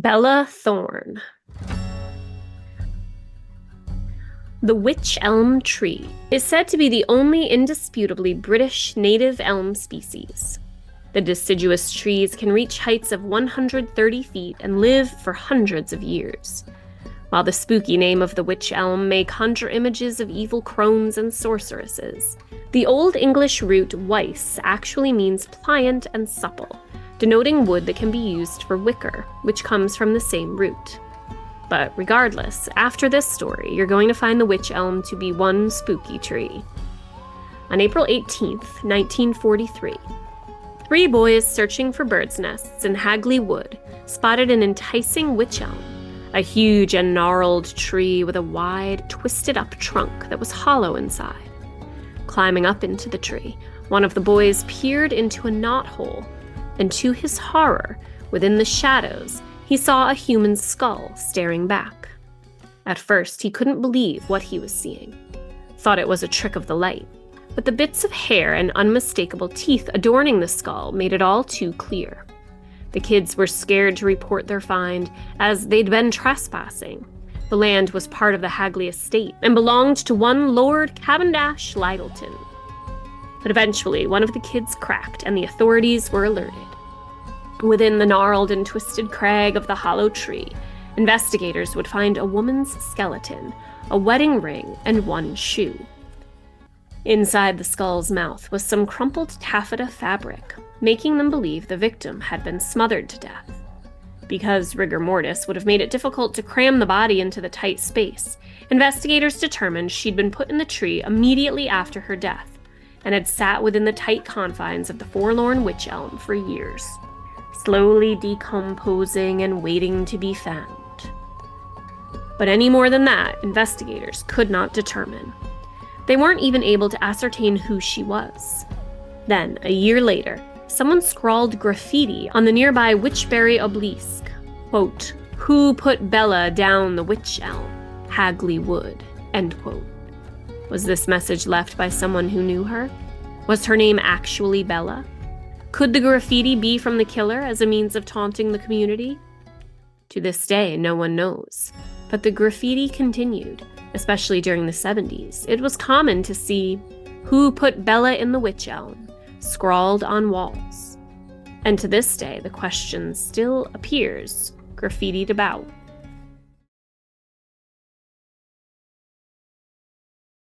Bella Thorne. The wych elm tree is said to be the only indisputably British native elm species. The deciduous trees can reach heights of 130 feet and live for hundreds of years. While the spooky name of the wych elm may conjure images of evil crones and sorceresses, the Old English root weiss actually means pliant and supple, denoting wood that can be used for wicker, which comes from the same root. But regardless, after this story, you're going to find the wych elm to be one spooky tree. On April 18th, 1943, 3 boys searching for birds' nests in Hagley Wood spotted an enticing wych elm, a huge and gnarled tree with a wide, twisted-up trunk that was hollow inside. Climbing up into the tree, one of the boys peered into a knothole, and to his horror, within the shadows, he saw a human skull staring back. At first, he couldn't believe what he was seeing. Thought it was a trick of the light, but the bits of hair and unmistakable teeth adorning the skull made it all too clear. The kids were scared to report their find, as they'd been trespassing. The land was part of the Hagley estate and belonged to one Lord Cavendish Lyttleton. But eventually, one of the kids cracked, and the authorities were alerted. Within the gnarled and twisted crag of the hollow tree, investigators would find a woman's skeleton, a wedding ring, and 1 shoe. Inside the skull's mouth was some crumpled taffeta fabric, making them believe the victim had been smothered to death. Because rigor mortis would have made it difficult to cram the body into the tight space, investigators determined she'd been put in the tree immediately after her death, and had sat within the tight confines of the forlorn wych elm for years, slowly decomposing and waiting to be found. But any more than that, investigators could not determine. They weren't even able to ascertain who she was. Then, a year later, someone scrawled graffiti on the nearby Witchbury obelisk, quote, "Who put Bella down the wych elm? Hagley Wood," end quote. Was this message left by someone who knew her? Was her name actually Bella? Could the graffiti be from the killer as a means of taunting the community? To this day, no one knows. But the graffiti continued, especially during the 70s. It was common to see, "Who put Bella in the wych elm?" scrawled on walls. And to this day, the question still appears graffitied about.